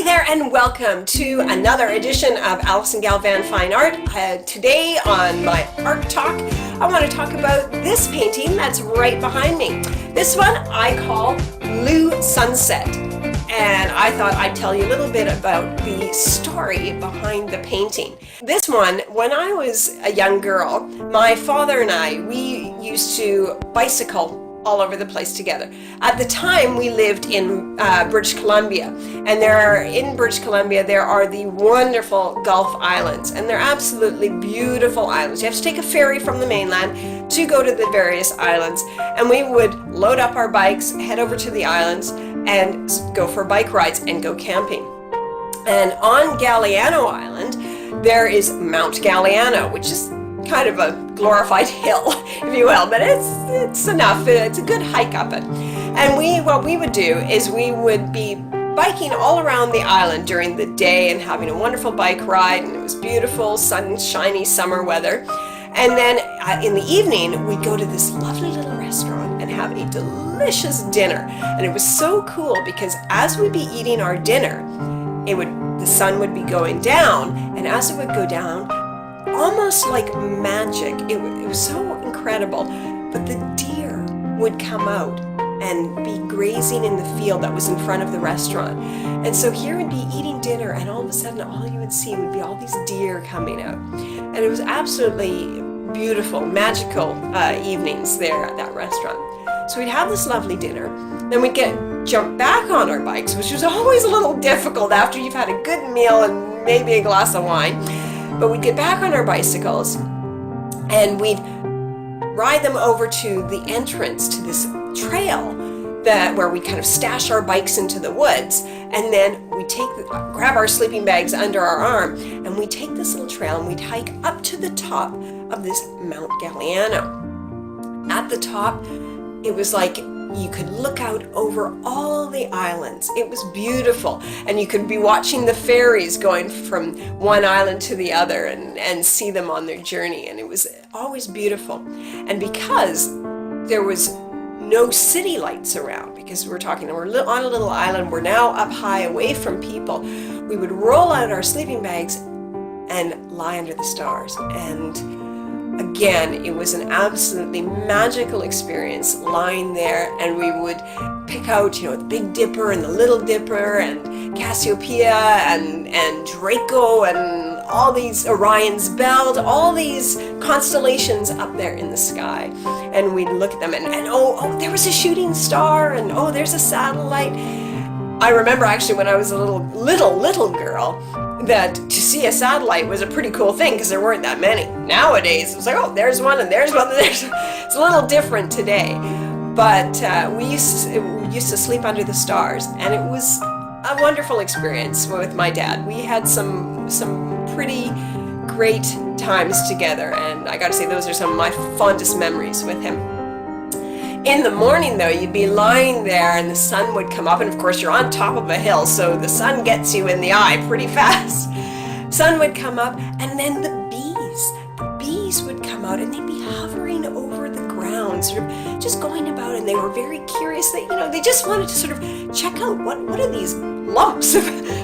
there and welcome to another edition of Alison Galvan Fine Art. Today on my Art Talk, I want to talk about this painting that's right behind me. This one I call Blue Sunset, and I thought I'd tell you a little bit about the story behind the painting. This one, when I was a young girl, my father and we used to bicycle all over the place together. At the time, we lived in British Columbia, and in British Columbia there are the wonderful Gulf Islands, and they're absolutely beautiful islands. You have to take a ferry from the mainland to go to the various islands, and we would load up our bikes, head over to the islands, and go for bike rides and go camping. And on Galiano Island, there is Mt Galiano, which is kind of a glorified hill, if you will, but it's enough. It's a good hike up it. And what we would do is we would be biking all around the island during the day and having a wonderful bike ride, and it was beautiful, sunshiny summer weather. And then in the evening, we'd go to this lovely little restaurant and have a delicious dinner. And it was so cool because as we'd be eating our dinner, the sun would be going down, and as it would go down, almost like magic. It was so incredible. But the deer would come out and be grazing in the field that was in front of the restaurant. And so here we'd be eating dinner, and all of a sudden all you would see would be all these deer coming out. And it was absolutely beautiful, magical evenings there at that restaurant. So we'd have this lovely dinner, then we'd jump back on our bikes, which was always a little difficult after you've had a good meal and maybe a glass of wine. But we'd get back on our bicycles and we'd ride them over to the entrance to this trail where we kind of stash our bikes into the woods, and then we grab our sleeping bags under our arm, and we take this little trail and we'd hike up to the top of this Mt Galiano. At the top, it was like you could look out over all the islands. It was beautiful, and you could be watching the ferries going from one island to the other and see them on their journey, and it was always beautiful. And because there was no city lights around, because we're on a little island, we're now up high away from people, we would roll out our sleeping bags and lie under the stars. And again, it was an absolutely magical experience lying there, and we would pick out, the Big Dipper and the Little Dipper and Cassiopeia and Draco and all these Orion's Belt, all these constellations up there in the sky. And we'd look at them and oh, there was a shooting star, and oh, there's a satellite. I remember actually when I was a little girl, that to see a satellite was a pretty cool thing because there weren't that many. Nowadays, it was like, oh, there's one and there's one. It's a little different today. But we used to sleep under the stars, and it was a wonderful experience with my dad. We had some pretty great times together, and I got to say those are some of my fondest memories with him. In the morning, though, you'd be lying there and the sun would come up, and of course you're on top of a hill, so the sun gets you in the eye pretty fast. Sun would come up, and then the bees would come out, and they'd be hovering over the ground, sort of just going about, and they were very curious. They just wanted to sort of check out what are these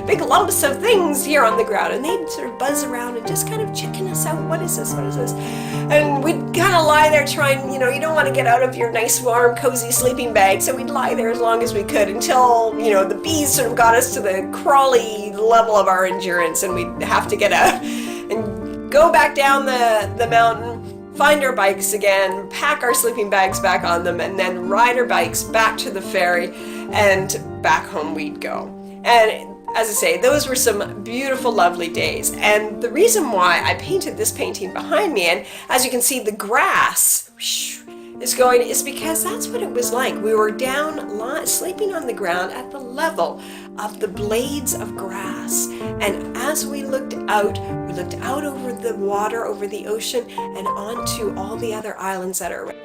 big lumps of things here on the ground, and they'd sort of buzz around and just kind of checking us out. What is this? And we'd kind of lie there trying, you don't want to get out of your nice, warm, cozy sleeping bag, so we'd lie there as long as we could until, the bees sort of got us to the crawly level of our endurance, and we'd have to get out and go back down the mountain, find our bikes again, pack our sleeping bags back on them, and then ride our bikes back to the ferry, and back home we'd go. And as I say, those were some beautiful, lovely days. And the reason why I painted this painting behind me, and as you can see, the grass is because that's what it was like. We were down, sleeping on the ground at the level of the blades of grass. And as we looked out over the water, over the ocean, and onto all the other islands that are around.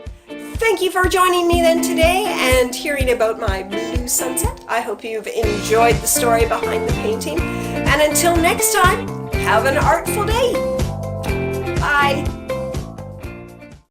Thank you for joining me then today and hearing about my blue sunset. I hope you've enjoyed the story behind the painting. And until next time, have an artful day. Bye.